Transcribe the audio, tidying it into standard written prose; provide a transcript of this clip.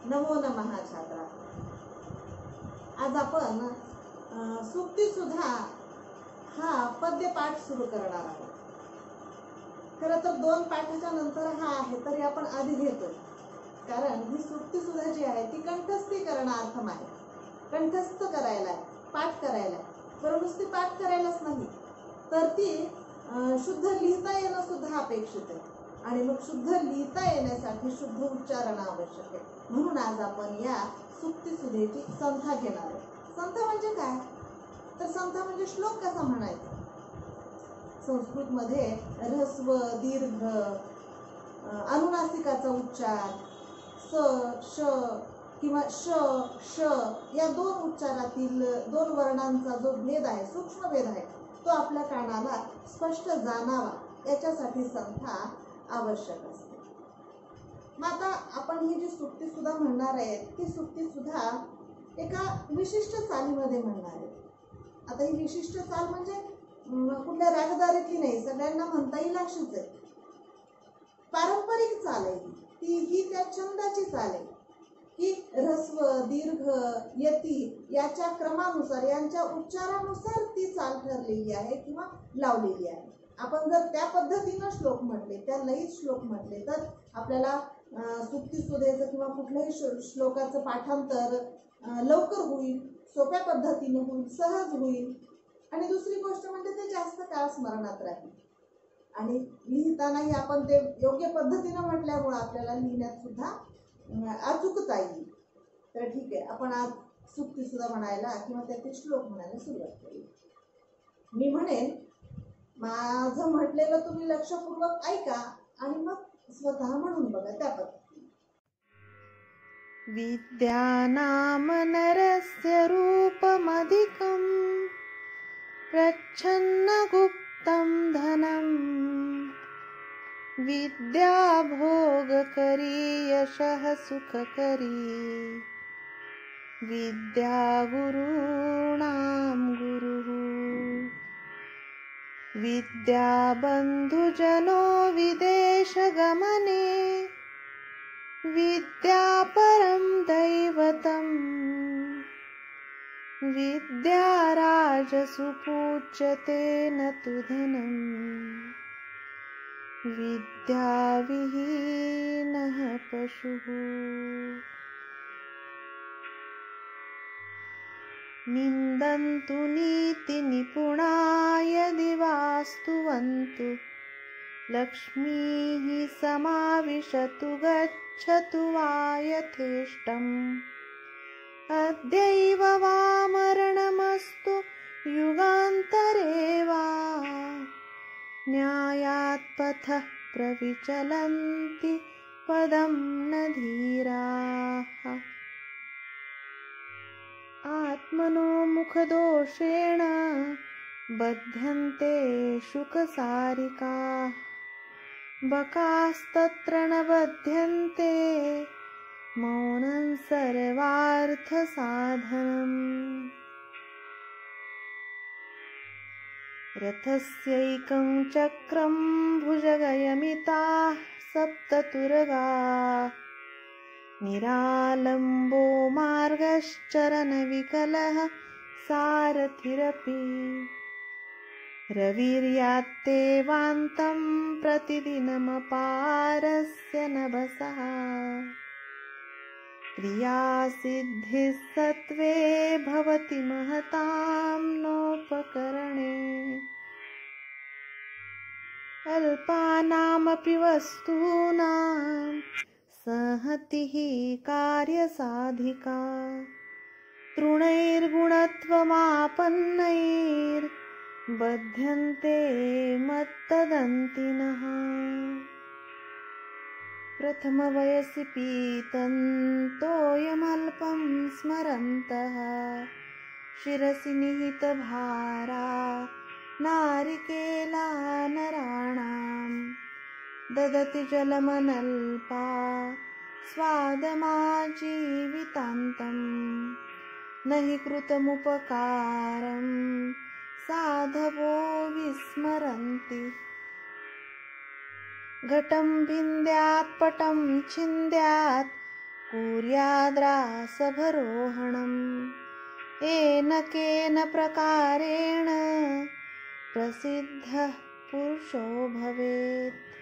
नमो नमः छात्रा. आज आपण सुक्ती सुधा हा पद्यपाठ सुरू करणार आहोत. खरं तर 2 पाठाच्या नंतर हा आहे तरी आपण आधी घेतो, कारण ही सुक्ती सुधा जी आहे ती कंठस्थीकरणार्थम आहे. कंठस्थ करायला आहे, पाठ करायला आहे. बरं, नुसती पाठ करायलाच नाही तर ती शुद्ध लिहिता येणं सुद्धा अपेक्षित आहे. आणि मग शुद्ध लिहिता येण्यासाठी शुद्ध उच्चारण आवश्यक आहे. म्हणून आज आपण या सुक्ती सुधेची संथा घेणार आहोत. संथा म्हणजे काय? तर संथा म्हणजे श्लोक कसा म्हणायचा. संस्कृत मध्ये ऱ्हस्व, दीर्घ, अनुनासिकाचा उच्चार, स, श किंवा श, श या 2 उच्चारातील 2 वर्णांचा जो भेद आहे, सूक्ष्म भेद आहे, तो आपल्या कानाला स्पष्ट जाणावा याच्यासाठी संथा आवश्यक असते. मग आता आपण ही जी सुक्ती सुद्धा म्हणणार आहे ती सुक्ती सुद्धा एका विशिष्ट चालीमध्ये म्हणणार आहे. आता ही विशिष्ट चाल म्हणजे कुठल्या रागदारीतली नाही, सगळ्यांना म्हणता येईल अशीच आहे. पारंपरिक चाल आहे ही त्या छंदाची चाल आहे की ऱ्हस्व, दीर्घ, यती याच्या क्रमानुसार, यांच्या उच्चारानुसार ती चाल ठरलेली आहे किंवा लावलेली आहे. आपण जर त्या पद्धतीनं श्लोक म्हटले, त्या लयीत श्लोक म्हटले तर आपल्याला सुक्ती सुधेचं किंवा कुठल्याही श्लोकाचं पाठांतर लवकर होईल, सोप्या पद्धतीनं होईल, सहज होईल. आणि दुसरी गोष्ट म्हणजे ते जास्त काळ स्मरणात राहील. आणि लिहितानाही आपण ते योग्य पद्धतीनं म्हटल्यामुळे आपल्याला लिहिण्यात सुद्धा अचूकता येईल. तर ठीक आहे, आपण आज सुक्ती सुद्धा म्हणायला किंवा त्यातील श्लोक म्हणायला सुरुवात करूया. मी म्हणेन, माझं म्हटलेलं तुम्ही लक्षपूर्वक ऐका आणि मग स्वतः म्हणून बघा त्या पद्धतीने. विद्यानाम नरस्य रूपमधिकं प्रच्छन्न गुप्तं धनं विद्या भोगकरी यशः सुखकरी विद्या गुरूणां गुरुः विद्या बन्धुजनो विदेशगमने विद्या परं दैवतम् विद्या राजसु पूज्यते न तु धनम् विद्या विहीनः पशुः. निन्दन्तु नीतिनिपुणा यदि वास्तुवन्तु लक्ष्मीः समाविशतु गच्छतु वा यथेष्टम् अद्यैव वा मरणमस्तु युगान्तरे वा न्यायात् पथः प्रविचलन्ति पदं न धीराः आत्मनो मुखदोषेण बध्यन्ते शुकसारिकाः बकास्तत्र न बध्यन्ते मौनं सर्वार्थसाधनम्. रथस्यैकं चक्रं भुजगयमिताः सप्ततुरगाः निरालम्बो मार्गश्चरणविकलः सारथिरपि रविर्यात्ते वान्तं प्रतिदिनमपारस्य नभसः क्रियासिद्धिः सत्त्वे भवति महतां नोपकरणे अल्पानामपि वस्तूनां सहतिः कार्यसाधिका तृणैर्गुणत्वमापन्नैर्बध्यन्ते मत्तदन्तिनः प्रथमवयसि पीतन्तोऽयमल्पं स्मरन्तः शिरसि निहितभारा नारिकेला नराणां ददति जलमनल्पा स्वादमाजीवितान्तं न हि कृतमुपकारं साधवो विस्मरन्ति घटं भिन्द्यात् पटं छिन्द्यात् कुर्याद्रासभरोहणम् येन केन प्रकारेण प्रसिद्धः पुरुषो भवेत्।